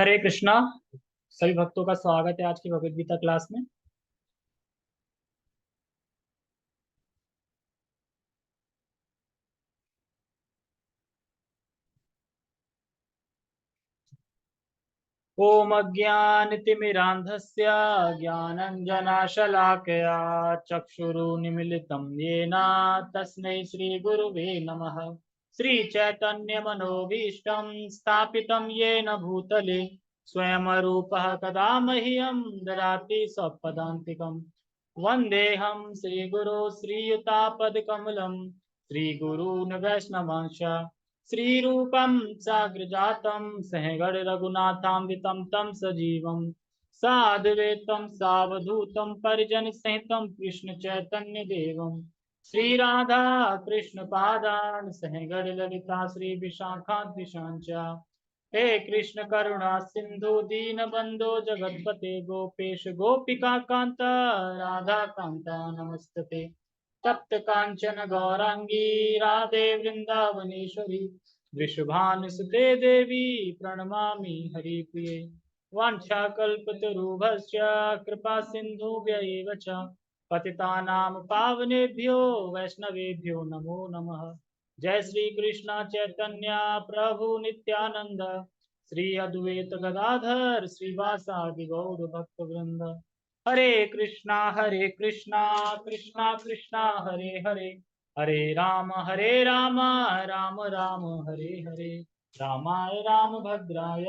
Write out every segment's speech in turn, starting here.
हरे कृष्णा। सभी भक्तों का स्वागत है आज की भगवद गीता क्लास में। ओम अज्ञानतिमिरान्धस्य ज्ञानञ्जनशलाकया चक्षुरुन्मीलितं येन तस्मै श्रीगुरुवे नमः। श्रीचैतन्यमनोभीष्टं स्थापितं येन भूतले स्वयं रूपः कदा मह्यं ददाति स्वपदान्तिकम्। वन्देऽहं श्रीगुरो श्रीयुतापदकमलं श्रीगुरून् वैष्णवांश श्रीरूपं साग्रजातं सहगण रघुनाथान्वितं तं सजीवं साद्वैतं सावधूतं परिजन सहितं कृष्ण चैतन्य देवं श्रीराधा कृष्ण पादान् सहगण ललिता श्री विशाखान्विशांच। हे कृष्ण करुणा सिंधु दीन बंधु जगतपते गोपेश गोपिका कांता राधा कांता नमस्तते। तप्त कांचन गौरांगी राधे वृंदावनेश्वरी वृषभानुसुते देवी प्रणमामि हरिप्रिये। वाञ्छाकल्पतरुभ्यश्च कृपा सिन्धुभ्य च पतितानां पावनेभ्यो वैष्णवेभ्यो नमो नमः। जय श्री कृष्ण चैतन्य प्रभु नित्यानंद श्री अद्वैत गदाधर श्रीवासादि गौर भक्त वृंद। हरे कृष्णा कृष्णा कृष्णा हरे हरे हरे राम राम राम हरे हरे। रामाय रामभद्राय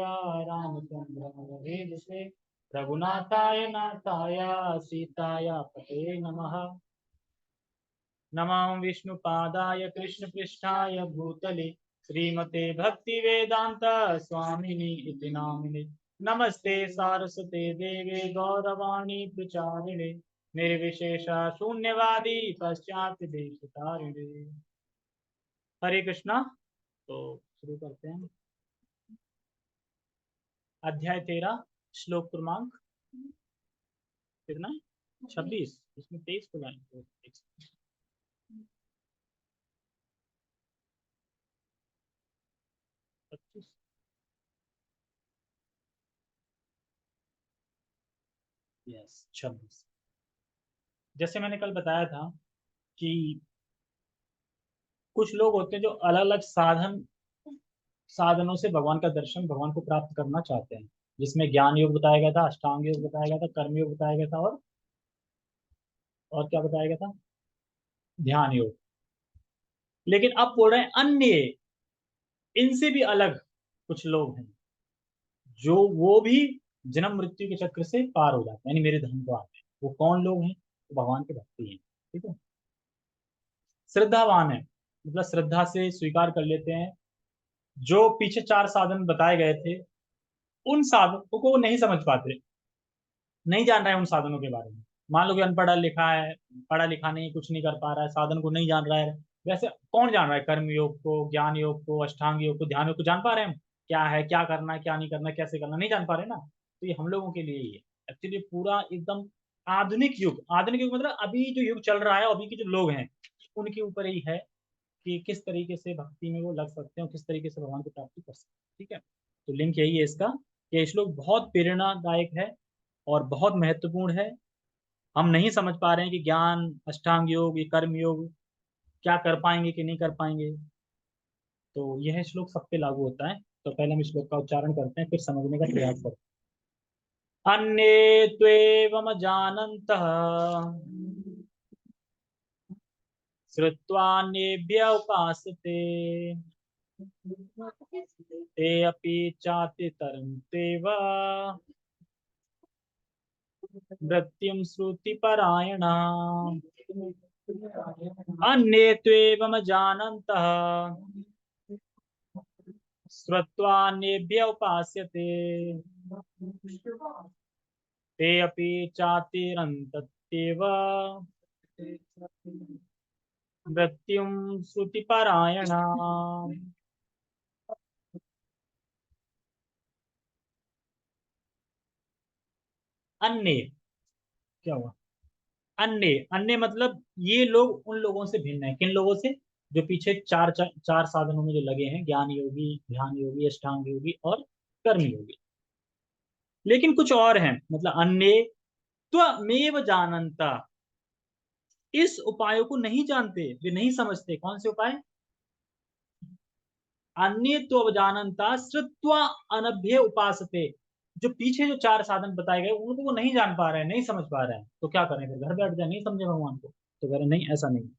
रामचंद्राय वेदसे रघुनाथाय नाथाय सीताय पते नमः। नमः विष्णुपादाय कृष्णपृष्ठाय भूतले श्रीमते भक्ति वेदांत स्वामिनि इति नामिने। नमस्ते सारस्वते देवे गौरवाणी प्रचारिणे निर्विशेष शून्यवादी पश्चात देश तारिणे। हरे कृष्णा। तो शुरू करते हैं। अध्याय 13 श्लोक क्रमांक कितना? 26। इसमें 23 को लाएंगे। 25। यस 26। जैसे मैंने कल बताया था कि कुछ लोग होते हैं जो अलग अलग साधनों से भगवान का दर्शन भगवान को प्राप्त करना चाहते हैं, जिसमें ज्ञान योग बताया गया था, अष्टांग योग बताया गया था, कर्म योग बताया गया था, और क्या बताया गया था? ध्यान योग। लेकिन अब बोल रहे हैं अन्य इनसे भी अलग कुछ लोग हैं जो वो भी जन्म मृत्यु के चक्र से पार हो जाते हैं, यानी मेरे धर्म को आते हैं। वो कौन लोग हैं? तो भगवान के भक्ति हैं। ठीक है। श्रद्धावान है, मतलब श्रद्धा से स्वीकार कर लेते हैं। जो पीछे 4 साधन बताए गए थे उन साधनों को वो नहीं समझ पाते, नहीं जान रहा है उन साधनों के बारे में। मान लो कि अनपढ़ा लिखा है, पढ़ा लिखा नहीं, कुछ नहीं कर पा रहा है, साधन को नहीं जान रहा है। वैसे कौन जान रहा है कर्म योग को, ज्ञान योग को, अष्टांग योग को, ध्यान योग को? जान पा रहे हैं हम क्या है, क्या करना है, क्या नहीं करना, कैसे करना? नहीं जान पा रहे ना। तो ये हम लोगों के लिए ही है एक्चुअली। पूरा एकदम आधुनिक युग, आधुनिक युग मतलब अभी जो युग चल रहा है, अभी के जो लोग हैं उनके ऊपर ही है कि किस तरीके से भक्ति में वो लग सकते हैं और किस तरीके से भगवान की प्राप्ति कर सकते हैं। ठीक है। तो लिंक यही है इसका कि ये श्लोक बहुत प्रेरणादायक है और बहुत महत्वपूर्ण है। हम नहीं समझ पा रहे हैं कि ज्ञान, अष्टांग योग, ये कर्म योग क्या कर पाएंगे कि नहीं कर पाएंगे। तो यह श्लोक सब पे लागू होता है। तो पहले हम इस श्लोक का उच्चारण करते हैं, फिर समझने का प्रयास करते हैं। अन्ये त्वेवमजानन्तः श्रुत्वान्येभ्य उपासते ते अपि चातितरन्तेव मृत्युं श्रुतिपरायणा। अन्ये त्वेवमजानन्तः श्रुत्वान्येभ्य उपास्यते ते अपि चातिरन्तत्येव मृत्युं श्रुतिपरायणा। अन्य क्या हुआ? अन्य अन्य मतलब ये लोग उन लोगों से भिन्न है। किन लोगों से? जो पीछे चार साधनों में जो लगे हैं, ज्ञान योगी, ध्यान योगी, अष्टांग योगी और कर्म योगी। लेकिन कुछ और हैं, मतलब अन्य त्वमेव जानन्ता, इस उपायों को नहीं जानते, वे नहीं समझते। कौन से उपाय? अन्य तो जानन्ता श्रुत्वा अनभ्य उपासते, जो पीछे जो चार साधन बताए गए उनको वो नहीं जान पा रहे हैं, नहीं समझ पा रहे हैं, तो क्या करें फिर? घर बैठ जाए, नहीं समझे भगवान को? तो कह रहे नहीं, ऐसा नहीं।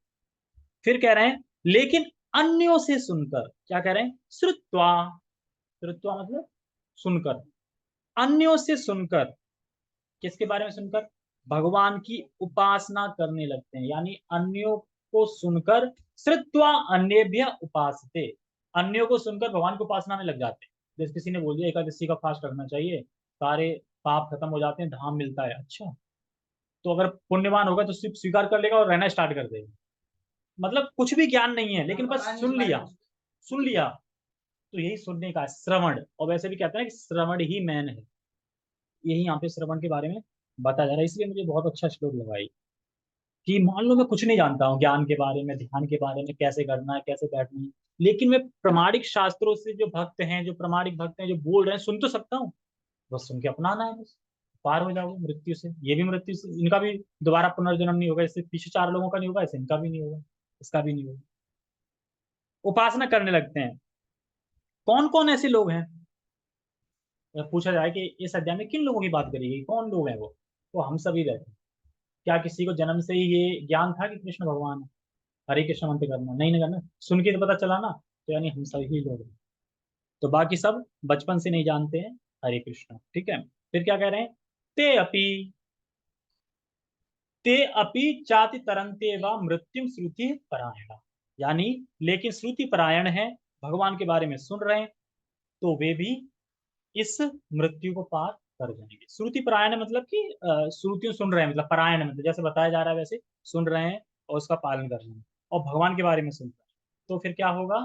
फिर कह रहे हैं लेकिन अन्यों से सुनकर, क्या कह रहे हैं? श्रुत्वा, श्रुत्वा मतलब सुनकर, अन्यों से सुनकर। किसके बारे में सुनकर? भगवान की उपासना करने लगते हैं, यानी अन्यों को सुनकर। श्रुत्वा अन्येभ्य उपासते, अन्यों को सुनकर भगवान की उपासना में लग जाते हैं। जैसे किसी ने बोल दिया एकादशी का फास्ट रखना चाहिए, सारे पाप खत्म हो जाते हैं, धाम मिलता है। अच्छा, तो अगर पुण्यवान होगा तो सिर्फ स्वीकार कर लेगा और रहना स्टार्ट कर देगा। मतलब कुछ भी ज्ञान नहीं है, लेकिन बस सुन लिया, सुन लिया। तो यही सुनने का श्रवण, और वैसे भी कहते हैं कि श्रवण ही मैन है। यही यहाँ पे श्रवण के बारे में बताया जा रहा है, इसलिए मुझे बहुत अच्छा श्लोक लगा ये। कि मान लो मैं कुछ नहीं जानता हूँ ज्ञान के बारे में, ध्यान के बारे में, कैसे करना है, कैसे बैठना है, लेकिन मैं प्रमाणिक शास्त्रों से जो भक्त हैं, जो प्रमाणिक भक्त हैं, जो बोल रहे हैं, सुन तो सकता हूँ। बस सुन के अपनाना है, बस पार हो जाओगे मृत्यु से। ये भी मृत्यु से, इनका भी दोबारा पुनर्जन्म नहीं होगा, इससे पीछे चार लोगों का नहीं होगा, ऐसे इनका भी नहीं होगा, इसका भी नहीं होगा। उपासना करने लगते हैं। कौन कौन ऐसे लोग हैं? अगर पूछा जाए कि इस अध्याय में किन लोगों की बात करी गई, कौन लोग हैं वो, तो हम सभी रहते हैं। क्या किसी को जन्म से ही ये ज्ञान था कि कृष्ण भगवान है? हरे कृष्ण मंत्र करना नहीं, नहीं करना, सुन के तो पता चला ना, तो यानी हम सभी लोग हैं। तो बाकी सब बचपन से नहीं जानते हैं हरे कृष्ण, ठीक है। फिर क्या कह रहे हैं? ते अपि, ते अपि चाति तरंते व मृत्यु श्रुति परायण, यानी लेकिन श्रुति परायण है, भगवान के बारे में सुन रहे हैं, तो वे भी इस मृत्यु को पार कर जाएंगे। श्रुति परायण मतलब कि श्रुतियों सुन रहे हैं, मतलब परायण मतलब जैसे बताया जा रहा है वैसे सुन रहे हैं और उसका पालन कर रहे हैं, और भगवान के बारे में सुन रहे हैं। तो फिर क्या होगा?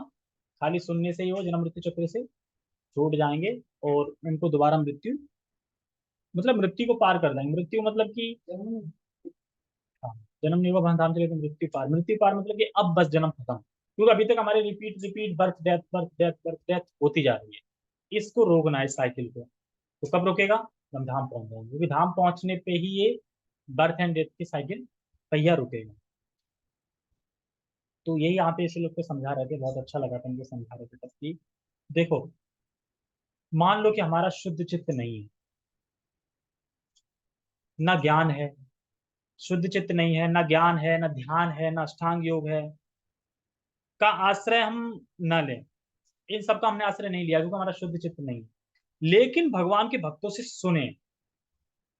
खाली सुनने से ही वो जन्म मृत्यु चक्र से छूट जाएंगे, और उनको दोबारा मृत्यु, मतलब मृत्यु को पार कर देंगे। मृत्यु मतलब कि हाँ, जन्म नहीं हुआ धाम चले तो मृत्यु पार, मृत्यु पार मतलब कि अब बस जन्म खत्म, क्योंकि अभी तक हमारे repeat repeat birth death birth death birth death होती जा रही है। इसको रोकना है, इस साइकिल को। तो कब रुकेगा? जब धाम पहुंच जाएंगे, क्योंकि धाम पहुंचने पे ही ये बर्थ एंड डेथ की साइकिल पहिया रुकेगा। तो यही यहाँ पे इसे लोग को समझा रहे थे, बहुत अच्छा लगा था इनको समझा रहे थे तब कि देखो, मान लो कि हमारा शुद्ध चित्त नहीं है, ना ज्ञान है, शुद्ध चित्त नहीं है, ना ज्ञान है, ना ध्यान है, ना अष्टांग योग है, का आश्रय हम न लें। इन सब का हमने आश्रय नहीं लिया क्योंकि हमारा शुद्ध चित्त नहीं है, लेकिन भगवान के भक्तों से सुने।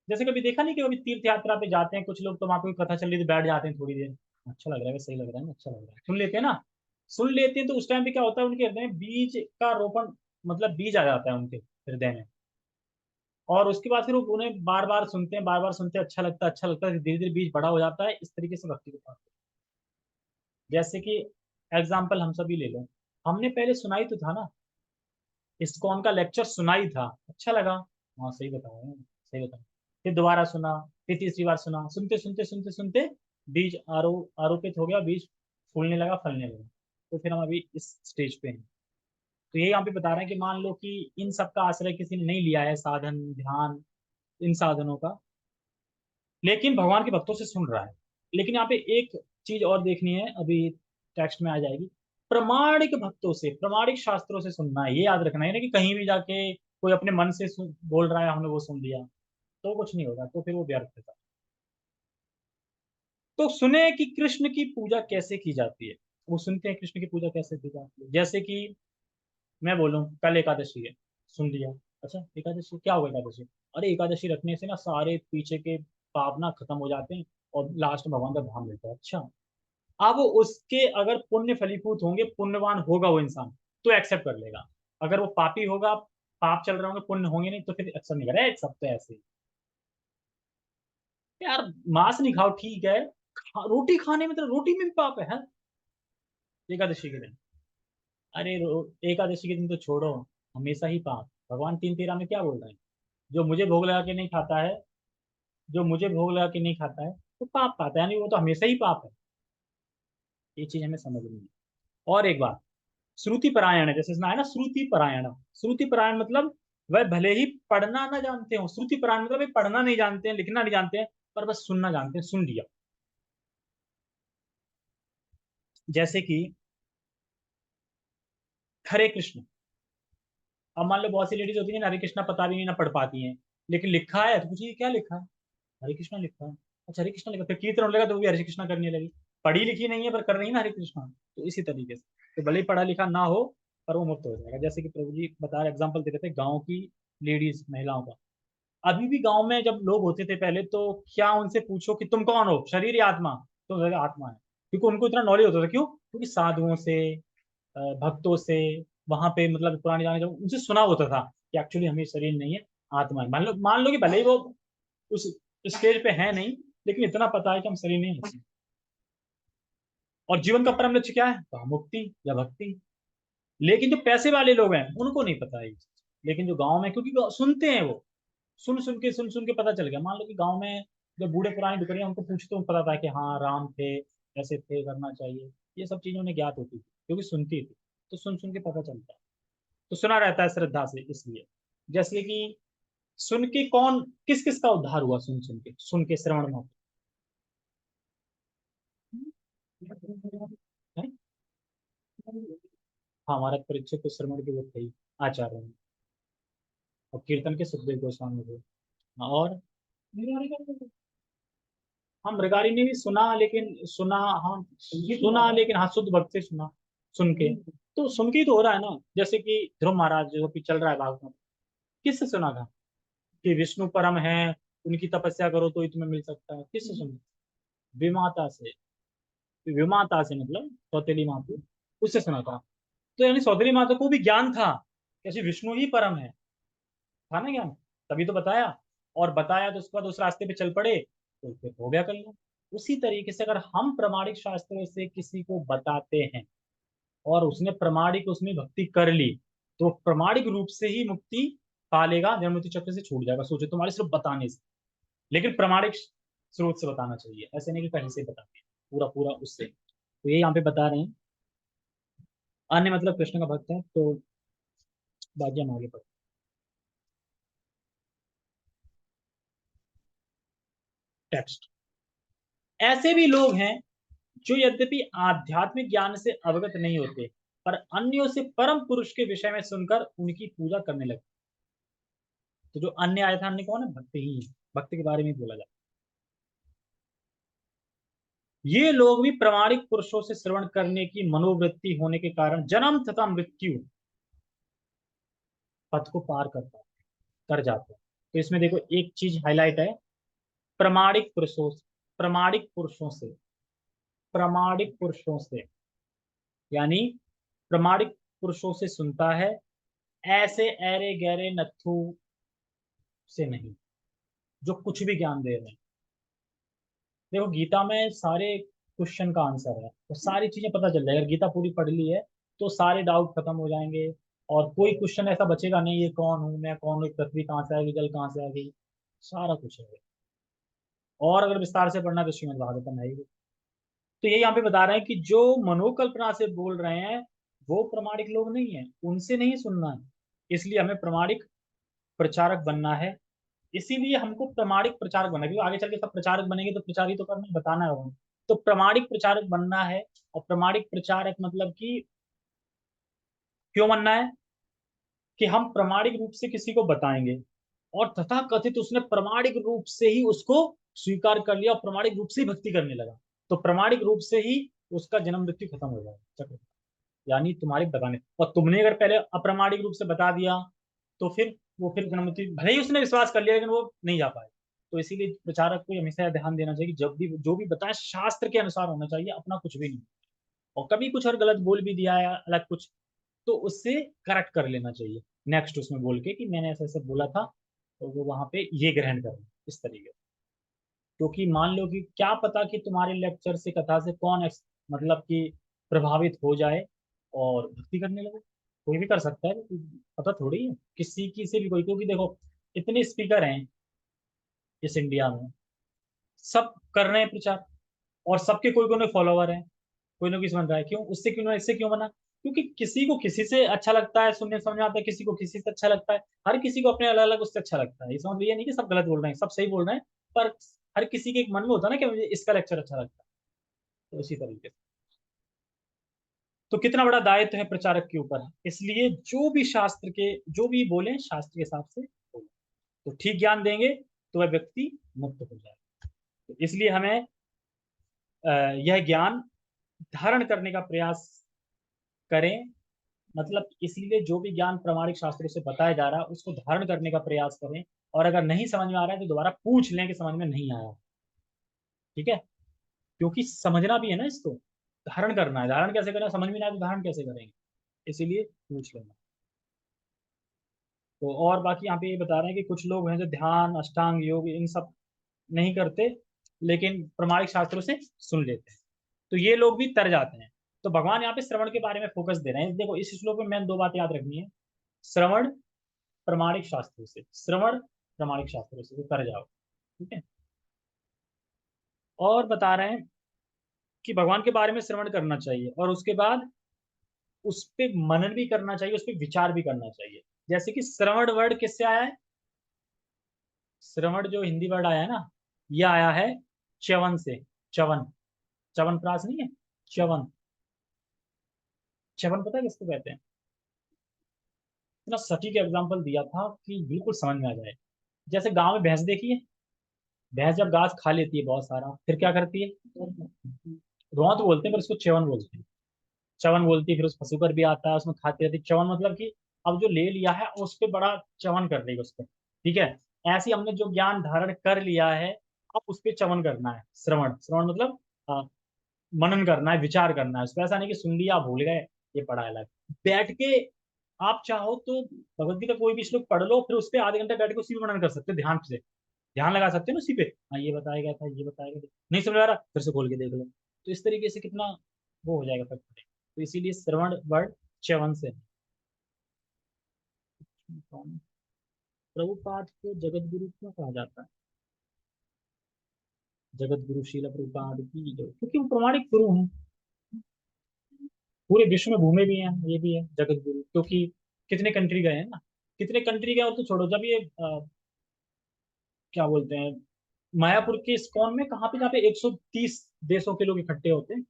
जैसे कभी देखा नहीं कि कभी तीर्थ यात्रा पे जाते हैं कुछ लोग, तो वहां पे कथा चल रही तो बैठ जाते हैं थोड़ी देर, अच्छा लग रहा है, सही लग रहा है ना, अच्छा लग रहा है, सुन लेते हैं ना। सुन लेते हैं तो उस टाइम पे क्या होता है, उनके हृदय में बीज का रोपण, मतलब बीज आ जाता है उनके हृदय में। और उसके बाद फिर वो उन्हें बार बार सुनते हैं, बार बार सुनते हैं, अच्छा लगता है, अच्छा लगता है, धीरे धीरे बीज बड़ा हो जाता है, इस तरीके से भक्ति को पाते हैं। जैसे कि एग्जाम्पल हम सभी ले लो, हमने पहले सुनाई तो था ना, इस्कॉन का लेक्चर सुनाई था, अच्छा लगा, हाँ सही बताया है, सही बताया। फिर दोबारा सुना, फिर तीसरी बार सुना, सुनते सुनते सुनते सुनते बीज आरोपित हो गया, बीज फूलने लगा, फलने लगा। तो फिर हम अभी इस स्टेज पे हैं। तो यही यहाँ पे बता रहे हैं कि मान लो कि इन सब का आश्रय किसी ने नहीं लिया है, साधन ध्यान इन साधनों का, लेकिन भगवान के भक्तों से सुन रहा है। लेकिन यहाँ पे एक चीज और देखनी है, अभी टेक्स्ट में आ जाएगी। प्रमाणिक भक्तों से, प्रमाणिक शास्त्रों से सुनना है, ये याद रखना है ना कि कहीं भी जाके कोई अपने मन से बोल रहा है, हमने वो सुन लिया तो कुछ नहीं होगा, तो फिर वो व्यर्थ है। तो सुने कि कृष्ण की पूजा कैसे की जाती है। वो सुनते हैं कृष्ण की पूजा कैसे की जाती है, जैसे कि मैं बोलूं कल एकादशी है, सुन लिया, अच्छा एकादशी क्या होगा एकादशी, अरे एकादशी रखने से ना सारे पीछे के पाप ना खत्म हो जाते हैं और लास्ट में भगवान का धाम मिलता है। अच्छा, अब उसके अगर पुण्य फलीभूत होंगे, पुण्यवान होगा वो इंसान, तो एक्सेप्ट कर लेगा। अगर वो पापी होगा, पाप चल रहे होंगे, पुण्य होंगे नहीं, तो फिर एक्सेप्ट नहीं करेगा। सब तो ऐसे ही यार, मांस नहीं खाओ ठीक है, रोटी खाने में तो रोटी में भी पाप है। एकादशी के दिन, अरे एकादशी के दिन तो छोड़ो, हमेशा ही पाप। भगवान 3:13 में क्या बोल रहे हैं? जो मुझे भोग लगा के नहीं खाता है, जो मुझे भोग लगा के नहीं खाता है तो पाप खाता है, यानी वो तो हमेशा ही पाप है। ये चीज हमें समझनी है। और एक बात, श्रुति परायण है, जैसे सुना है ना, श्रुति परायण। श्रुति परायण मतलब वह भले ही पढ़ना ना जानते हो, श्रुति पुराण मतलब ये पढ़ना नहीं जानते हैं, लिखना नहीं जानते हैं, पर बस सुनना जानते हैं, सुन लिया। जैसे कि हरे कृष्ण। अब मान लो बहुत सी लेडीज होती है ना, हरे कृष्णा पता भी नहीं, ना पढ़ पाती हैं, लेकिन लिखा है तो पूछिए क्या लिखा है, हरे कृष्णा लिखा है। अच्छा हरे कृष्णा लिखा, फिर कीर्तन होने लगा तो वो भी हरे कृष्णा करने लगी। पढ़ी लिखी नहीं है पर कर रही है ना हरे कृष्णा। तो इसी तरीके से तो भले ही पढ़ा लिखा ना हो, पर वो मुक्त हो जाएगा। जैसे कि प्रभु जी बता रहे, एग्जाम्पल दे रहे थे गाँव की लेडीज महिलाओं का। अभी भी गांव में जब लोग होते थे पहले, तो क्या उनसे पूछो कि तुम कौन हो, शरीर या आत्मा, तो वो बोलेगा, आत्मा है। क्योंकि उनको इतना नॉलेज होता था। क्यों? क्योंकि साधुओं से, भक्तों से, वहां पे मतलब पुराने जाने जब उनसे सुना होता था कि एक्चुअली हमें शरीर नहीं है, आत्मा है। मान लो कि भले ही वो उस स्टेज पे है नहीं, लेकिन इतना पता है कि हम शरीर नहीं है। और जीवन का परम लक्ष्य क्या है? तो मुक्ति या भक्ति। लेकिन जो पैसे वाले लोग हैं उनको नहीं पता है ये चीज। लेकिन जो गाँव में, क्योंकि सुनते हैं वो, सुन सुन के पता चल गया। मान लो कि गांव में जो बूढ़े पुराने दुकड़िया, उनको पूछते तो पता था कि हाँ राम थे, ऐसे थे, करना चाहिए, ये सब चीजें उन्हें ज्ञात होती थी क्योंकि सुनती थी। तो सुन सुन के पता चलता है, तो सुना रहता है श्रद्धा से इसलिए। जैसे कि सुन के कौन, किस किस का उद्धार हुआ, सुन के श्रवण में। है? हाँ, हमारा परीक्षित तो श्रवण के वो थे ही, आचार्य हैं। और कीर्तन के सुखदेव गोस्वामी थे। और हम मृगारी ने भी सुना, लेकिन सुना, हाँ सुना, लेकिन हाँ शुद्ध भक्त से सुना, सुन के। तो सुन के ही तो हो रहा है ना। जैसे कि ध्रुव महाराज जो कि चल रहा है भागवत में, किससे सुना था कि विष्णु परम है, उनकी तपस्या करो तो ही तुम्हें मिल सकता है? किससे सुना? विमाता से। विमाता से मतलब सौतेली माता, उससे सुना था। तो यानी सौतेली माता को भी ज्ञान था कि ऐसे विष्णु ही परम है, था ना ज्ञान, तभी तो बताया। और बताया तो उसके बाद उस रास्ते पे चल पड़े, तो फिर हो गया कल्याण। उसी तरीके से अगर हम प्रमाणिक शास्त्रों से किसी को बताते हैं और उसने प्रमाणिक उसमें भक्ति कर ली, तो प्रमाणिक रूप से ही मुक्ति पा लेगा, जन्म मृत्यु चक्र से छूट जाएगा। सोचो तुम्हारे सिर्फ बताने से। लेकिन प्रमाणिक स्रोत से बताना चाहिए, ऐसे नहीं कि कहीं से बता दिया, पूरा पूरा उससे। तो ये यहाँ पे बता रहे हैं। अन्य मतलब कृष्ण का भक्त है, तो बाकी हम आगे पढ़ते टेक्स्ट। ऐसे भी लोग हैं जो यद्यपि आध्यात्मिक ज्ञान से अवगत नहीं होते, पर अन्यों से परम पुरुष के विषय में सुनकर उनकी पूजा करने लगते। तो जो अन्य आया था, अन्य कौन है? भक्त ही है। भक्त के बारे में बोला जाता है। ये लोग भी प्रामाणिक पुरुषों से श्रवण करने की मनोवृत्ति होने के कारण जन्म तथा मृत्यु पथ को पार कर जाते हैं। तो इसमें देखो एक चीज हाईलाइट है, प्रामाणिक पुरुषों, प्रामाणिक पुरुषों से, प्रामाणिक पुरुषों से, यानी प्रामाणिक पुरुषों से सुनता है, ऐसे ऐरे गहरे नत्थु से नहीं, जो कुछ भी ज्ञान दे रहे हैं। देखो गीता में सारे क्वेश्चन का आंसर है, तो सारी चीजें पता चल जाएगी। अगर गीता पूरी पढ़ ली है तो सारे डाउट खत्म हो जाएंगे, और कोई क्वेश्चन ऐसा बचेगा नहीं, ये कौन हूँ मैं, कौन हूँ, पृथ्वी कहाँ से आ गई, जल कहाँ से आ गई, सारा कुछ है। और अगर विस्तार से पढ़ना तो श्रीमद् भागवतम है ही। तो ये यहाँ पे बता रहे हैं कि जो मनोकल्पना से बोल रहे हैं वो प्रमाणिक लोग नहीं है, उनसे नहीं सुनना है। इसलिए हमें प्रमाणिक प्रचारक बनना है। इसीलिए हमको प्रमाणिक प्रचारक बनना है, क्योंकि आगे चल के सब प्रचारक बनेंगे तो प्रचार ही तो करना है, बताना है उन्हें। तो प्रमाणिक प्रचारक बनना है। और प्रमाणिक प्रचारक मतलब कि क्यों बनना है? कि हम प्रमाणिक रूप से किसी को बताएंगे, और तथा कथित उसने प्रमाणिक रूप से ही उसको स्वीकार कर लिया और प्रमाणिक रूप से ही भक्ति करने लगा, तो प्रमाणिक रूप से ही उसका जन्म मृत्यु खत्म हो जाएगा चक्र। यानी तुम्हारे बताने, और तुमने अगर पहले अप्रामाणिक रूप से बता दिया, तो फिर वो फिर जन्म मृत्यु, भले ही उसने विश्वास कर लिया लेकिन वो नहीं जा पाए। तो इसीलिए प्रचारक को हमेशा ध्यान देना चाहिए कि जब भी जो भी बताए शास्त्र के अनुसार होना चाहिए, अपना कुछ भी नहीं। और कभी कुछ और गलत बोल भी दिया है अलग कुछ, तो उससे करेक्ट कर लेना चाहिए नेक्स्ट उसमें बोल के कि मैंने ऐसे ऐसे बोला था, तो वो वहां पे ये ग्रहण करें इस तरीके से। क्योंकि मान लो कि क्या पता कि तुम्हारे लेक्चर से, कथा से कौन मतलब कि प्रभावित हो जाए और भक्ति करने लगे। कोई भी कर सकता है, पता थोड़ी है किसी की से भी कोई। क्योंकि देखो इतने स्पीकर हैं इस इंडिया में, सब कर रहे हैं प्रचार, और सबके कोई कोई फॉलोवर हैं, कोई ना कोई बन रहा है। क्यों? उससे क्यों ना, इससे क्यों बना? क्योंकि किसी को किसी से अच्छा लगता है, सुनने समझ में आता है, किसी को किसी से अच्छा लगता है, हर किसी को अपने अलग अलग उससे अच्छा लगता है। ये समझ ये नहीं कि सब गलत बोल रहे हैं, सब सही बोल रहे हैं, पर हर किसी के एक मन में होता है ना कि मुझे इसका लेक्चर अच्छा लगता है। तो इसी तरीके से तो कितना बड़ा दायित्व है प्रचारक के ऊपर, इसलिए जो भी शास्त्र के जो भी बोले शास्त्र के हिसाब से बोले, तो ठीक ज्ञान देंगे तो वह व्यक्ति मुक्त हो जाए। तो इसलिए हमें यह ज्ञान धारण करने का प्रयास करें। मतलब इसलिए जो भी ज्ञान प्रामाणिक शास्त्रों से बताया जा रहा है उसको धारण करने का प्रयास करें, और अगर नहीं समझ में आ रहा है तो दोबारा पूछ लें कि समझ में नहीं आया। ठीक है, क्योंकि समझना भी है ना इसको, धारण करना है, धारण कैसे करना, समझ में ना आए तो धारण कैसे करेंगे, इसीलिए पूछ लेना। तो और बाकी यहाँ पे ये बता रहे हैं कि कुछ लोग हैं जो ध्यान अष्टांग योग इन सब नहीं करते, लेकिन प्रामाणिक शास्त्रों से सुन लेते हैं, तो ये लोग भी तर जाते हैं। तो भगवान यहाँ पे श्रवण के बारे में फोकस दे रहे हैं। देखो इस श्लोक में मैंने दो बात याद रखनी है, श्रवण प्रमाणिक शास्त्रों से, श्रवण प्रमाणिक शास्त्रों से, तो कर जाओ। ठीक है, और बता रहे हैं कि भगवान के बारे में श्रवण करना चाहिए और उसके बाद उस पे मनन भी करना चाहिए, उस पे विचार भी करना चाहिए। जैसे कि श्रवण वर्ड किससे आया है, श्रवण जो हिंदी वर्ड आया है ना, ये आया है च्यवन से। च्यवन, च्यवन प्रास नहीं है, च्यवन। च्यवन पता है किसको कहते हैं? इतना सटीक एग्जाम्पल दिया था कि बिल्कुल समझ में आ जाए। जैसे गांव में भैंस देखी है, भैंस जब घास खा लेती है बहुत सारा, फिर क्या करती है, रोंत बोलते हैं पर इसको च्यवन बोलते हैं। च्यवन बोलती है, फिर उस पशु पर भी आता है, उसमें खाती रहती है। च्यवन मतलब कि अब जो ले लिया है उस पर बड़ा च्यवन कर देगा उस पर। ठीक है, ऐसे ही हमने जो ज्ञान धारण कर लिया है, अब उस पर च्यवन करना है। श्रवण, श्रवण मतलब मनन करना है, विचार करना है उस पर। ऐसा नहीं कि सुन लिया भूल गए, ये पढ़ा अलग। बैठ के आप चाहो तो भगवत गीता कोई भी श्लोक पढ़ लो, फिर उस पर आधे घंटे बैठ के उसी में मनन कर सकते हो, ध्यान से ध्यान लगा सकते हैं ना उसी पे। हाँ ये बताया गया था, ये बताया गया था, नहीं समझ आ रहा फिर से खोल के देख लो। तो इस तरीके से कितना वो हो जाएगा फर्क पड़ेगा। तो इसीलिए श्रवण वर्ड च्यवन से है। प्रभुपाद को जगत गुरु क्यों कहा जाता है? जगत गुरु शील प्रभुपाद की जय, क्योंकि वो प्रमाणिक गुरु हैं, पूरे विश्व में घूमे भी हैं, ये भी है जगत गुरु। क्योंकि कितने कंट्री गए हैं ना, कितने कंट्री गए, और तो छोड़ो, जब ये क्या बोलते हैं, मायापुर के इस्कॉन में कहाँ पे, जहाँ पे 130 देशों के लोग इकट्ठे होते हैं,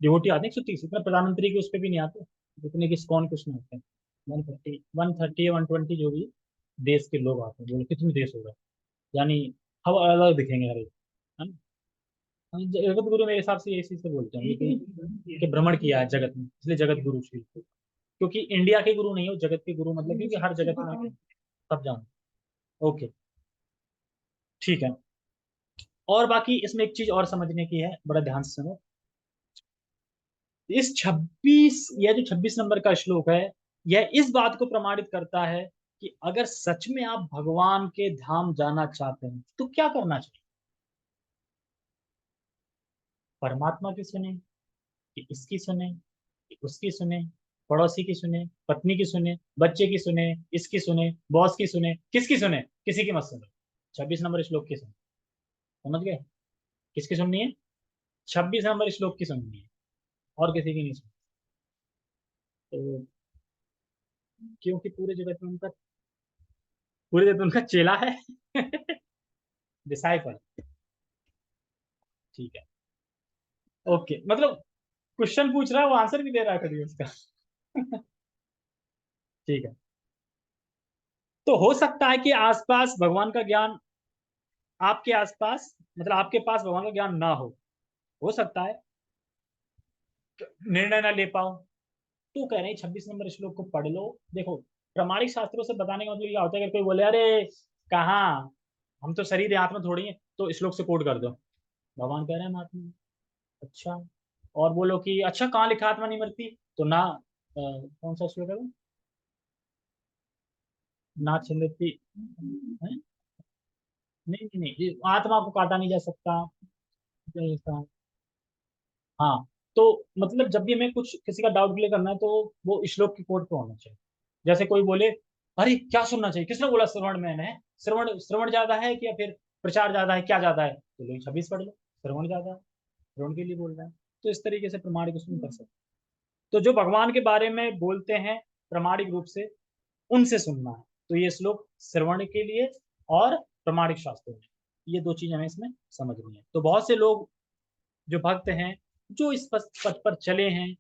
डिवोटी आते हैं 130, इतना प्रधानमंत्री के उस पर भी नहीं आते जितने की इस्कॉन कुछ में होते हैं। 130 120 जो भी देश के लोग आते हैं, बोलो कितने देश हो गए, यानी हम अलग दिखेंगे हर एक, है ना। हाँ, जगत गुरु मेरे हिसाब से इसी से बोलते हैं कि भ्रमण किया है जगत में, इसलिए जगत गुरु श्री। क्योंकि इंडिया के गुरु नहीं हो, जगत के गुरु, मतलब क्योंकि हर जगत में सब जान। ओके, ठीक है। और बाकी इसमें एक चीज और समझने की है, बड़ा ध्यान से सुनो। इस 26, यह जो 26 नंबर का श्लोक है, यह इस बात को प्रमाणित करता है कि अगर सच में आप भगवान के धाम जाना चाहते हैं तो क्या करना चाहिए। परमात्मा की सुने, कि इसकी सुने, कि उसकी सुने, पड़ोसी की सुने, पत्नी की सुने, बच्चे की सुने, इसकी सुने, बॉस की सुने, किसकी सुने, किसी की मत सुने। 26 नंबर श्लोक की सुने, समझ गए, किसकी सुननी है, 26 नंबर श्लोक की सुननी है, और किसी की नहीं सुननी। तो क्योंकि पूरे जगत में उनका चेला है, डिसाइपल। ठीक है, ओके, मतलब क्वेश्चन पूछ रहा है, वो आंसर भी दे रहा है कभी उसका। ठीक है, तो हो सकता है कि आसपास भगवान का ज्ञान, आपके आसपास मतलब आपके पास भगवान का ज्ञान ना हो सकता है निर्णय ना ले पाओ। तो कह रहे हैं 26 नंबर श्लोक को पढ़ लो। देखो प्रामाणिक शास्त्रों से बताने का मतलब क्या होता है, अगर कोई बोले अरे कहाँ, हम तो शरीर है, आत्मा थोड़ी है, तो श्लोक से कोट कर दो, भगवान कह रहे हैं हम आत्मा हैं। अच्छा, और बोलो कि अच्छा कहाँ लिखा आत्मा नहीं मरती, तो ना कौन सा श्लोक है वो, ना छिंदती है? नहीं नहीं नहीं, ये आत्मा को काटा नहीं जा सकता, नहीं था। हाँ, तो मतलब जब भी हमें कुछ किसी का डाउट क्लियर करना है तो वो श्लोक की कोट पे होना चाहिए। जैसे कोई बोले अरे क्या सुनना चाहिए, किसने बोला श्रवण में है, श्रवण श्रवण ज्यादा है कि या फिर प्रचार ज्यादा है, क्या ज्यादा है, तो लोग 26 पढ़ लो, श्रवण ज्यादा है, श्रवण के लिए बोल रहा है। तो इस तरीके से प्रमाण को सुन कर सकते हैं। तो जो भगवान के बारे में बोलते हैं प्रामाणिक रूप से, उनसे सुनना है। तो ये श्लोक श्रवण के लिए और प्रामाणिक शास्त्रों में, ये दो चीज हमें इसमें समझनी है। तो बहुत से लोग जो भक्त हैं, जो इस पथ पर चले हैं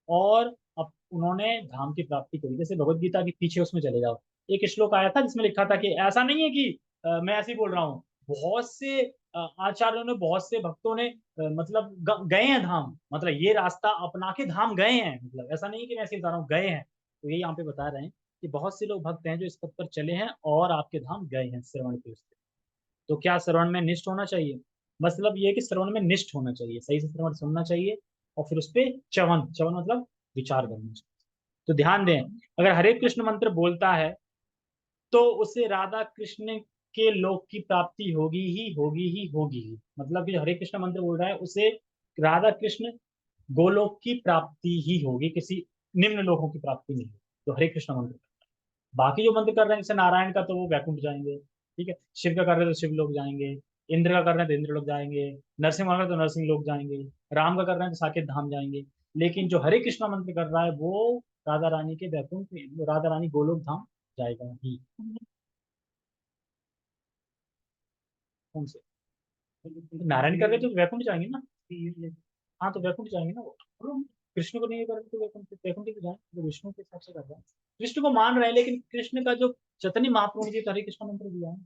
और अब उन्होंने धाम की प्राप्ति करी, जैसे भगवत गीता के पीछे उसमें चले जाओ, एक श्लोक आया था जिसमें लिखा था कि ऐसा नहीं है कि मैं ऐसे ही बोल रहा हूँ, बहुत से आचार्यों ने, बहुत से भक्तों ने मतलब गए हैं धाम, मतलब ये रास्ता अपना के धाम गए हैं, मतलब ऐसा नहीं है कि मैं ऐसे ही बता रहा हूँ, गए हैं। तो ये यहाँ पे बता रहे हैं कि बहुत से लोग भक्त हैं जो इस पथ पर चले हैं और आपके धाम गए हैं श्रवण के उससे। तो क्या श्रवण में निष्ठ होना चाहिए? मतलब ये कि श्रवण में निष्ठ होना चाहिए, सही से श्रवण सुनना चाहिए और फिर उस पर च्यवन, च्यवन मतलब विचार करना चाहिए। तो ध्यान दें, अगर हरे कृष्ण मंत्र बोलता है तो उसे राधा कृष्ण के लोक की प्राप्ति होगी ही होगी ही होगी ही। मतलब कि जो हरे कृष्ण मंत्र बोल रहा है उसे राधा कृष्ण गोलोक की प्राप्ति ही होगी, किसी निम्न लोकों की प्राप्ति नहीं होगी। तो हरे कृष्ण मंत्र, बाकी जो मंत्र कर रहे हैं जैसे नारायण का तो वो वैकुंठ जाएंगे, ठीक है, शिव का कर रहे हैं तो शिव लोग जाएंगे, इंद्र का कर रहे हैं तो इंद्र लोग जाएंगे, नरसिंह का कर रहे हैं तो नरसिंह लोग जाएंगे, राम का कर रहे हैं तो साकेत धाम जाएंगे। लेकिन जो हरे कृष्णा मंत्र कर रहा है वो राधा रानी के वैकुंठ, राधा रानी गोलोक धाम जाएगा ही। कौन से? नारायण कर रहे हैं तो वैकुंठ जाएंगे ना। हाँ तो वैकुंठ जाएंगे ना वो। कृष्ण को नहीं कर रहे तो वैकुंठ, वैकुंठ ही तो जाए, तो विष्णु के हिसाब से कर रहे हैं। कृष्ण को मान रहे हैं लेकिन कृष्ण का जो चैतन्य महाप्रभु जी तो हरे कृष्ण मंत्र दिया है,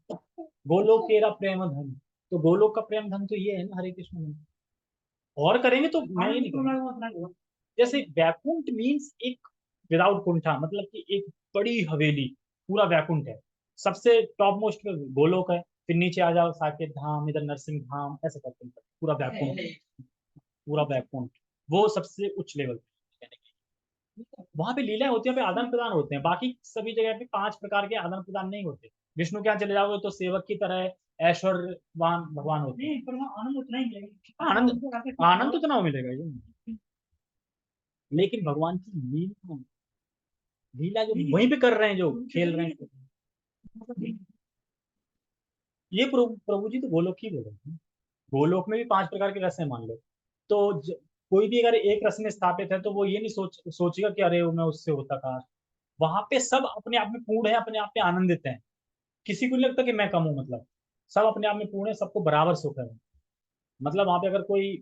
गोलोक तेरा प्रेम धन, तो गोलोक का प्रेम धन तो ये है ना हरे कृष्ण मंत्र। और करेंगे तो मैं ये नहीं करूँगा। जैसे वैकुंठ मीन्स एक विदाउट कुंठा, मतलब कि एक बड़ी हवेली, पूरा वैकुंठ है, सबसे टॉप मोस्ट पे गोलोक है, फिर नीचे आ जाओ साकेत धाम, इधर नरसिंह धाम, ऐसे करते हैं पूरा वैकुंठ, पूरा बैकबोन, वो सबसे उच्च लेवल पे। वहां पे लीलाएं होती है, पे आदान प्रदान होते हैं, बाकी सभी जगह पे 5 प्रकार के आदान प्रदान नहीं होते। विष्णु के यहाँ चले जाओगे तो सेवक की तरह ऐश्वर्यवान भगवान होते हैं, पर वहाँ आनंद उतना ही मिलेगा, आनंद आनंद तो उतना मिलेगा ये, लेकिन भगवान की लीला, लीला जो वहीं पे कर रहे हैं, जो खेल रहे हैं, ये प्रभु प्रभु जी तो गोलोक ही बोल रहे हैं। गोलोक में भी 5 प्रकार के रस हैं मान लो, तो कोई भी अगर एक रस में स्थापित है तो वो ये नहीं सोचेगा कि अरे वो मैं उससे होता काश। वहां पे सब अपने आप में पूर्ण है, अपने आप में आनंदित है, किसी को नहीं लगता कि मैं कम हूं, मतलब सब अपने आप में पूर्ण है, सबको बराबर सुख है। मतलब वहां पे अगर कोई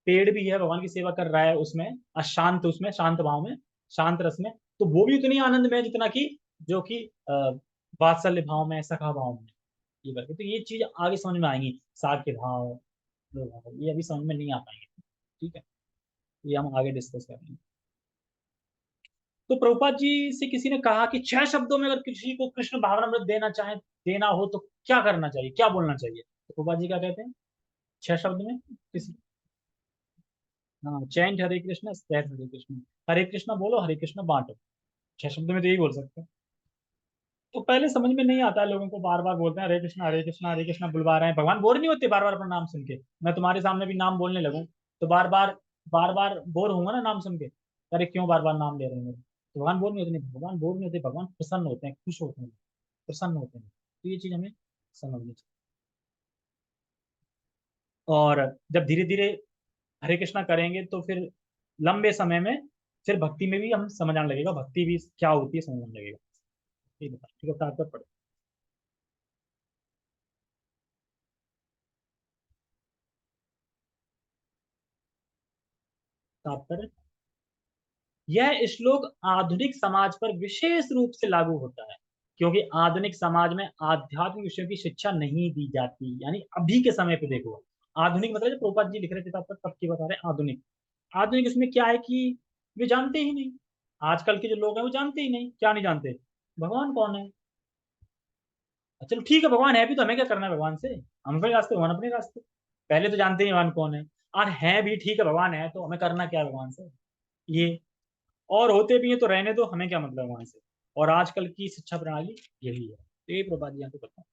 पेड़ भी है भगवान की सेवा कर रहा है उसमें अशांत, उसमें शांत भाव में, शांत रस में, तो वो भी उतनी आनंद में है जितना कि जो कि वात्सल्य भाव में, सखा भाव में, ये करके। तो ये चीज आगे समझ में आएंगी, साग के भाव, दो भाव, ये अभी समझ में नहीं आ पाएंगे, ठीक है, ये हम आगे डिस्कस करेंगे। तो प्रभुपाद जी से किसी ने कहा कि 6 शब्दों में अगर किसी को कृष्ण भावनामृत देना चाहे, देना हो तो क्या करना चाहिए, क्या बोलना चाहिए? तो प्रभुपाद जी क्या कहते हैं 6 शब्द में किसी, हाँ, चैंट हरे कृष्ण स्टेट हरे कृष्ण, हरे कृष्ण बोलो हरे कृष्ण बांटो, 6 शब्द में तो यही बोल सकते हैं। तो पहले समझ में नहीं आता है लोगों को, बार बार बोलते हैं हरे कृष्ण बुलवा रहे हैं, भगवान बोर नहीं होते बार बार अपना नाम सुन के? मैं तुम्हारे सामने भी नाम बोलने लगूं तो बार बार बोर होऊंगा ना नाम सुन के, अरे क्यों बार बार नाम ले रहे हैं मेरे? तो भगवान बोर नहीं होते, नहीं भगवान बोर नहीं होते, भगवान प्रसन्न होते हैं, खुश होते हैं, प्रसन्न होते हैं। तो ये चीज हमें समझनी चाहिए। और जब धीरे धीरे हरे कृष्णा करेंगे तो फिर लंबे समय में फिर भक्ति में भी हम समझ आने लगेगा, भक्ति भी क्या होती है समझ आने लगेगा। ठीक है, ठीक है, तात्पर्य पढ़ो। तात्पर्य, यह श्लोक आधुनिक समाज पर विशेष रूप से लागू होता है, क्योंकि आधुनिक समाज में आध्यात्मिक विषयों की शिक्षा नहीं दी जाती। यानी अभी के समय पे देखो, आधुनिक मतलब जो प्रभुपाद जी लिख रहे थे तब तक, तब की बता रहे हैं आधुनिक। आधुनिक इसमें क्या है कि वे जानते ही नहीं, आजकल के जो लोग हैं वो जानते ही नहीं, क्या नहीं जानते, भगवान कौन है। चलो ठीक है, भगवान है भी तो हमें क्या करना है भगवान से, हम अपने रास्ते, भगवान अपने रास्ते, पहले तो जानते ही भगवान कौन है। और है भी ठीक है, भगवान है तो हमें करना क्या है भगवान से, ये, और होते भी हैं तो रहने दो, हमें क्या मतलब वहां से। और आजकल की शिक्षा प्रणाली यही है, तो ये प्रभुपाद जी यहाँ पे बताओ।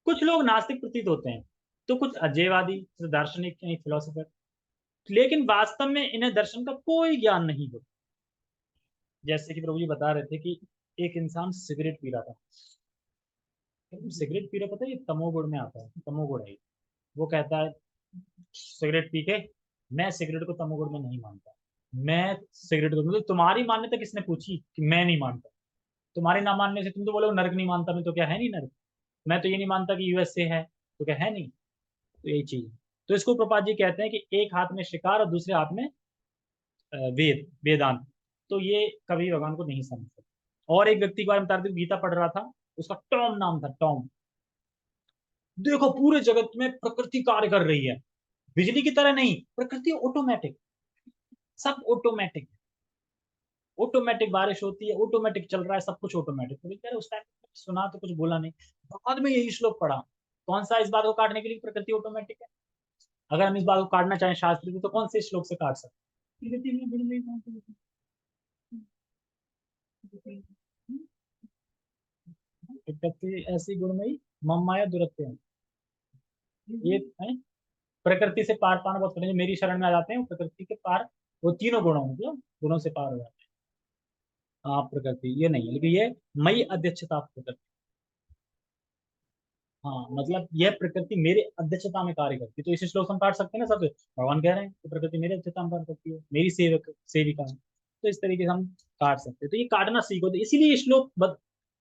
कुछ लोग नास्तिक प्रतीत होते हैं, तो कुछ अजयवादी, दार्शनिक यानी फिलोसोफर, लेकिन वास्तव में इन्हें दर्शन का कोई ज्ञान नहीं होता। जैसे कि प्रभु जी बता रहे थे कि एक इंसान सिगरेट पी रहा था, सिगरेट पी रहा, पता है ये तमोगुण में आता है, तमोगुण है ये। वो कहता है सिगरेट पी के मैं सिगरेट को तमोगुण में नहीं मानता। मैं सिगरेट को, मतलब तुम्हारी मान्यता किसने पूछी कि मैं नहीं मानता? तुम्हारे ना मानने से तुम तो बोले नर्क नहीं मानता, मैं तो क्या है नहीं नर्क। मैं तो ये नहीं मानता कि यूएसए है, तो क्या है नहीं। तो यही चीज है। तो इसको प्रपात जी कहते हैं कि एक हाथ में शिकार और दूसरे हाथ में वेद वेदांत। तो ये कभी भगवान को नहीं समझ सकते। और एक व्यक्ति के बारे में बता रहे थे, गीता पढ़ रहा था, उसका टॉम नाम था, टॉम। देखो पूरे जगत में प्रकृति कार्य कर रही है, बिजली की तरह नहीं, प्रकृति ऑटोमेटिक, सब ऑटोमेटिक। ऑटोमेटिक बारिश होती है, ऑटोमेटिक चल रहा है, सब कुछ ऑटोमेटिक। तो यार उस टाइम सुना तो कुछ बोला नहीं, बाद में यही श्लोक पढ़ा। कौन सा इस बात को काटने के लिए प्रकृति ऑटोमेटिक है? अगर हम इस बात को काटना चाहें शास्त्र की, तो कौन से श्लोक से काट सकते हैं? प्रकृति में गुण नहीं कौन से? प्रकृति ऐसी गुणमयी मम माया दुरत्य है। ये है, प्रकृति से पार पाना बहुत कठिन है। मेरी शरण में आ जाते हैं वो प्रकृति के पार, वो तीनों गुणों, मतलब गुणों से पार हो जाते हैं। हाँ प्रकृति ये नहीं है, लेकिन ये मई अध्यक्षता प्रकृति। हाँ मतलब यह प्रकृति मेरे अध्यक्षता में कार्य करती है, तो इसी श्लोक से हम काट सकते हैं ना सब। भगवान कह रहे हैं कि प्रकृति मेरे अध्यक्षता में कार्य करती है, मेरी सेवक सेविका है। तो इस तरीके से हम काट सकते हैं। तो ये काटना सीखो, तो इसीलिए ये श्लोक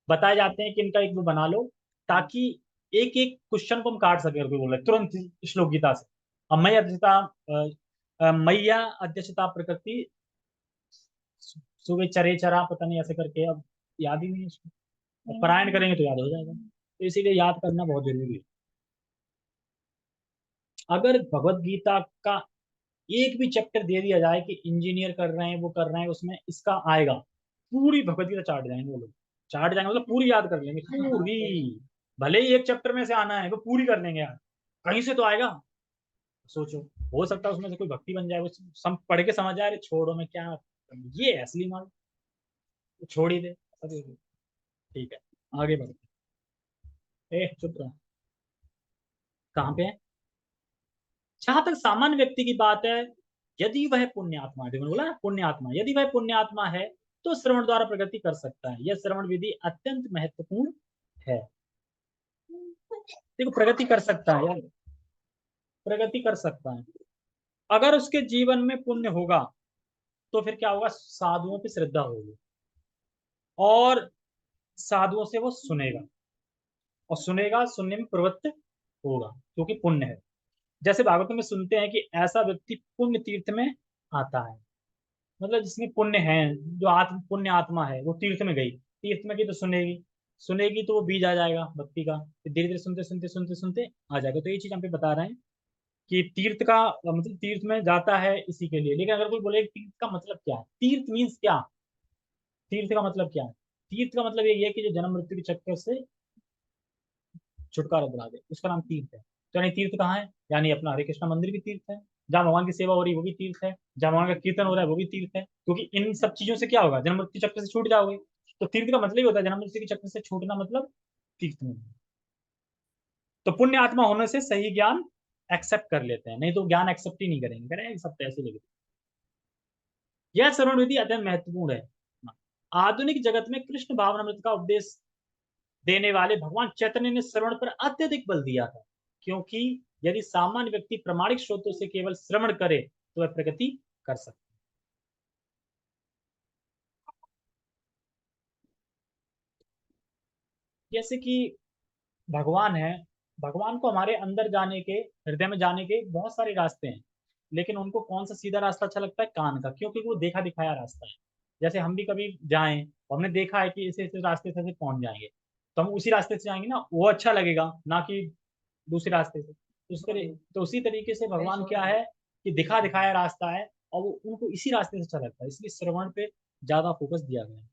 बताए जाते हैं कि इनका एक वो बना लो, ताकि एक एक क्वेश्चन को हम काट सके। अगर कोई बोले तुरंत श्लोक गीता से, अब मैं अध्यक्षता मैया अध्यक्षता प्रकृति सुबह चरे चरा पता नहीं ऐसे करके, अब याद ही नहीं है इसको। अब पारायण करेंगे तो याद हो जाएगा, तो इसीलिए याद करना बहुत जरूरी है। अगर भगवत गीता का एक भी चैप्टर दे दिया जाए कि इंजीनियर कर रहे हैं, वो कर रहे हैं, उसमें इसका आएगा, पूरी भगवत गीता चाट जाएंगे वो लोग। चाट जाएंगे मतलब पूरी याद कर लेंगे पूरी। भले ही एक चैप्टर में से आना है, वो पूरी कर लेंगे यार, कहीं से तो आएगा। सोचो, हो सकता है उसमें से कोई भक्ति बन जाए, वो सब पढ़ के समझ आए, अरे छोड़ो मैं क्या, ये है असली माल, तो छोड़ ही दे। ठीक है, आगे बढ़ते हैं। ए चुप रहो, कहाँ पे है? जहां तक सामान्य व्यक्ति की बात है, यदि वह पुण्यात्मा है, देखो बोला ना पुण्यात्मा, यदि वह पुण्यात्मा है तो श्रवण द्वारा प्रगति कर सकता है। यह श्रवण विधि अत्यंत महत्वपूर्ण है। देखो प्रगति कर सकता है यार, प्रगति कर सकता है। अगर उसके जीवन में पुण्य होगा तो फिर क्या होगा, साधुओं की श्रद्धा होगी, और साधुओं से वो सुनेगा, और सुनेगा, सुनने में प्रवृत्त होगा, क्योंकि पुण्य है। जैसे भागवत में सुनते हैं कि ऐसा व्यक्ति पुण्य तीर्थ में आता है, मतलब जिसमें पुण्य है, जो आत्म पुण्य आत्मा है, वो तीर्थ में गई, तीर्थ में गई तो सुनेगी, सुनेगी तो वो बीज आ जाएगा भक्ति का, फिर धीरे धीरे सुनते सुनते सुनते सुनते आ जाएगा। तो ये चीज हम पे बता रहे हैं कि तीर्थ का मतलब तीर्थ में जाता है इसी के लिए। लेकिन अगर कोई बोले तीर्थ का मतलब क्या है, तीर्थ मीन्स क्या, तीर्थ का मतलब क्या है? तीर्थ का मतलब ये है कि जो जन्म मृत्यु के चक्कर से छुटकारा दिला दे, उसका नाम तीर्थ है। तो यानी तीर्थ कहाँ है, यानी अपना हरे कृष्णा मंदिर भी तीर्थ है, जहाँ भगवान की सेवा हो रही है वो भी तीर्थ है, जहाँ भगवान का कीर्तन हो रहा है वो भी तीर्थ है। क्योंकि इन सब चीजों से क्या होगा, जन्म मृत्यु चक्र से छूट जाओगे। तो तीर्थ का मतलब ही होता है जन्म मृत्यु के चक्र से छूटना, मतलब तीर्थ में। तो पुण्य आत्मा होने से सही ज्ञान एक्सेप्ट कर लेते हैं, नहीं तो ज्ञान एक्सेप्ट ही नहीं करेंगे, करेंगे सब तो ऐसे लेके। यह श्रवण विधि अत्यंत महत्वपूर्ण है। आधुनिक जगत में कृष्ण भावनामृत का उपदेश देने वाले भगवान चैतन्य ने श्रवण पर अत्यधिक बल दिया था, क्योंकि यदि सामान्य व्यक्ति प्रामाणिक स्रोतों से केवल श्रवण करे तो वह प्रगति कर सकता है। जैसे कि भगवान है, भगवान को हमारे अंदर जाने के, हृदय में जाने के बहुत सारे रास्ते हैं, लेकिन उनको कौन सा सीधा रास्ता अच्छा लगता है, कान का, क्योंकि वो देखा दिखाया रास्ता है। जैसे हम भी कभी जाएं, तो हमने देखा है कि इसे इस रास्ते से पहुंच जाएंगे, तो हम उसी रास्ते से जाएंगे ना, वो अच्छा लगेगा, ना कि दूसरे रास्ते से। तो उसी तरीके से भगवान क्या है कि दिखा दिखाया रास्ता है, और वो उनको इसी रास्ते से अच्छा लगता है, इसलिए श्रवण पे ज्यादा फोकस दिया गया है।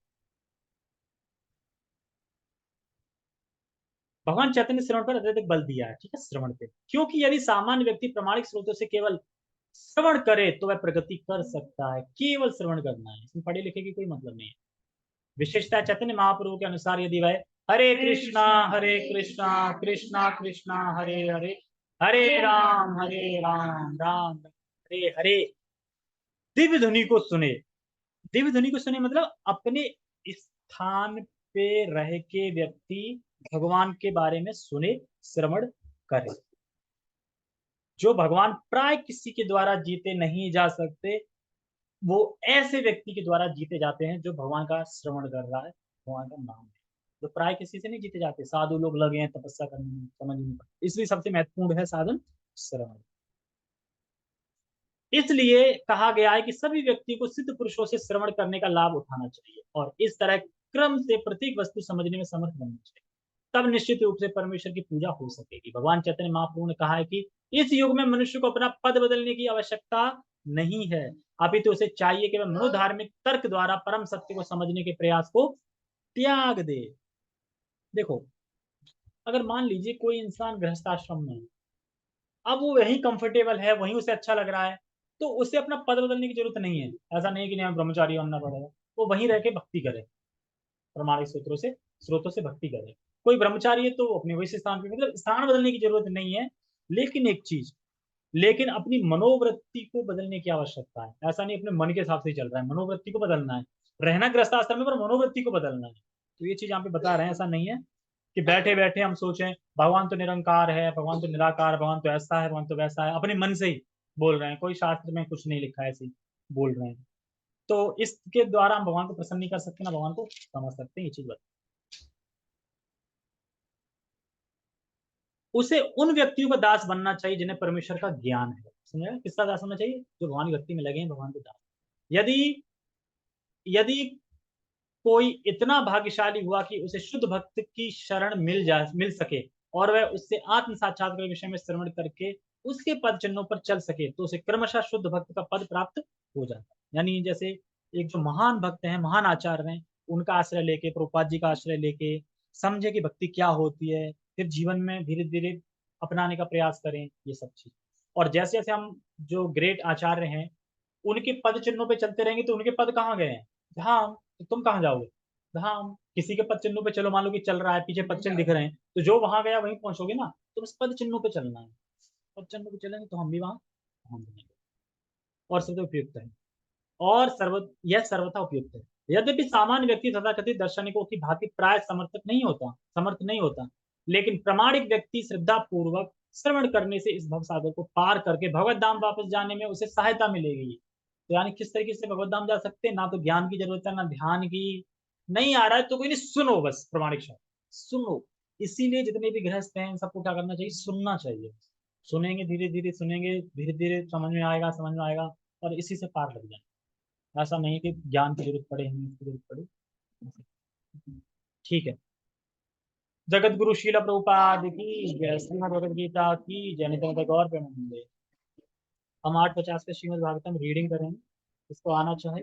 भगवान चैतन्य ने श्रवण पर अत्यधिक बल दिया है, ठीक है, श्रवण पे, क्योंकि यदि सामान्य व्यक्ति प्रामाणिक स्रोतों से केवल श्रवण करे तो वह प्रगति कर सकता है। केवल श्रवण करना है, इसमें पढ़े लिखे की कोई मतलब नहीं है। विशेषता चैतन्य महाप्रभु के अनुसार यदि वह हरे कृष्णा कृष्णा कृष्णा हरे हरे, हरे राम राम हरे हरे, दिव्य ध्वनि को सुने, दिव्य ध्वनि को सुने मतलब अपने स्थान पे रह के व्यक्ति भगवान के बारे में सुने, श्रवण करे। जो भगवान प्राय किसी के द्वारा जीते नहीं जा सकते, वो ऐसे व्यक्ति के द्वारा जीते जाते हैं जो भगवान का श्रवण कर रहा है, भगवान का नाम है। जो प्राय किसी से नहीं जीते जाते, साधु लोग लगे हैं तपस्या करने में, समझ नहीं पड़ता, इसलिए सबसे महत्वपूर्ण है साधन श्रवण। इसलिए कहा गया है कि सभी व्यक्ति को सिद्ध पुरुषों से श्रवण करने का लाभ उठाना चाहिए और इस तरह क्रम से प्रत्येक वस्तु समझने में समर्थ बनना चाहिए, तब निश्चित रूप से परमेश्वर की पूजा हो सकेगी। भगवान चैतन्य महाप्रभु ने कहा है कि इस युग में मनुष्य को अपना पद बदलने की आवश्यकता नहीं है, अभी तो उसे चाहिए कि वह मनोधार्मिक तर्क द्वारा परम सत्य को समझने के प्रयास को त्याग दे। देखो, अगर मान लीजिए कोई इंसान गृहस्थाश्रम में है, अब वो वही कंफर्टेबल है, वहीं उसे अच्छा लग रहा है, तो उसे अपना पद बदलने की जरूरत नहीं है। ऐसा नहीं है कि नहीं ब्रह्मचारी बनना पड़ेगा, वो वहीं रह के भक्ति करे, प्रमाणिक स्रोतों से भक्ति करे। कोई ब्रह्मचारी है तो अपने वैसे स्थान पे, मतलब स्थान बदलने की जरूरत नहीं है। लेकिन एक चीज, लेकिन अपनी मनोवृत्ति को बदलने की आवश्यकता है। ऐसा नहीं अपने मन के हिसाब से ही चल रहा है, मनोवृत्ति को बदलना है। रहना गृहस्थ आश्रम में, पर मनोवृत्ति को बदलना है। तो ये चीज यहाँ पे बता रहे हैं, ऐसा नहीं है कि बैठे बैठे हम सोचें भगवान तो निरंकार है, भगवान तो निराकार, भगवान तो ऐसा है, भगवान तो वैसा है, अपने मन से ही बोल रहे हैं, कोई शास्त्र में कुछ नहीं लिखा है, ऐसे ही बोल रहे हैं। तो इसके द्वारा हम भगवान को प्रसन्न नहीं कर सकते, ना भगवान को समझ सकते हैं, ये चीज बता। उसे उन व्यक्तियों का दास बनना चाहिए जिन्हें परमेश्वर का ज्ञान है। समझा, किसका दास होना चाहिए? जो भगवान की भक्ति में लगे हैं, भगवान के दास। यदि यदि कोई इतना भाग्यशाली हुआ कि उसे शुद्ध भक्त की शरण मिल सके और वह उससे आत्म साक्षात्कार के विषय में श्रवण करके उसके पद चिन्हों पर चल सके, तो उसे क्रमशः शुद्ध भक्त का पद प्राप्त हो जाता है। यानी जैसे एक जो महान भक्त हैं, महान आचार्य हैं, उनका आश्रय लेके, प्रभुपाद जी का आश्रय लेके समझे कि भक्ति क्या होती है, फिर जीवन में धीरे धीरे अपनाने का प्रयास करें, ये सब चीज। और जैसे जैसे हम जो ग्रेट आचार्य हैं, उनके पद चिन्हों पे चलते रहेंगे, तो उनके पद कहाँ गए हैं? धाम। तो तुम कहाँ जाओगे? धाम। किसी के पद चिन्हों पे चलो, मान लो कि चल रहा है, पीछे पद चिन्ह दिख रहे हैं, तो जो वहां गया वहीं पहुंचोगे ना। तो बस पद चिन्हों पे चलना है, पद चिन्हों पे चलेंगे तो हम भी वहां पहुंच जाएंगे। और सबसे उपयुक्त है, और यह सर्वथा उपयुक्त है। यद्यपि सामान्य व्यक्ति तथाकथित दार्शनिकों की भांति प्राय समर्थ नहीं होता, लेकिन प्रामाणिक व्यक्ति श्रद्धा पूर्वक श्रवण करने से इस भवसागर को पार करके भगवत धाम वापस जाने में उसे सहायता मिलेगी। तो यानी किस तरीके से भगवत धाम जा सकते हैं? ना तो ज्ञान की जरूरत है, ना ध्यान की। नहीं आ रहा है तो कोई नहीं, सुनो, बस प्रमाणिक शब्द सुनो। इसीलिए जितने भी गृहस्थ हैं, सबको क्या करना चाहिए? सुनना चाहिए। सुनेंगे, धीरे धीरे सुनेंगे, धीरे धीरे समझ में आएगा, और इसी से पार लग जाए। ऐसा नहीं कि ज्ञान की जरूरत पड़े, हमें इसकी जरूरत पड़े। ठीक है। जगत गुरु शील प्रभुपाद की जय, श्रीमद् भगवद गीता की जय, नित्यानंद गौर प्रेमानंद। हम 8:50 पे श्रीमद् भागवतम रीडिंग करेंगे, इसको आना चाहे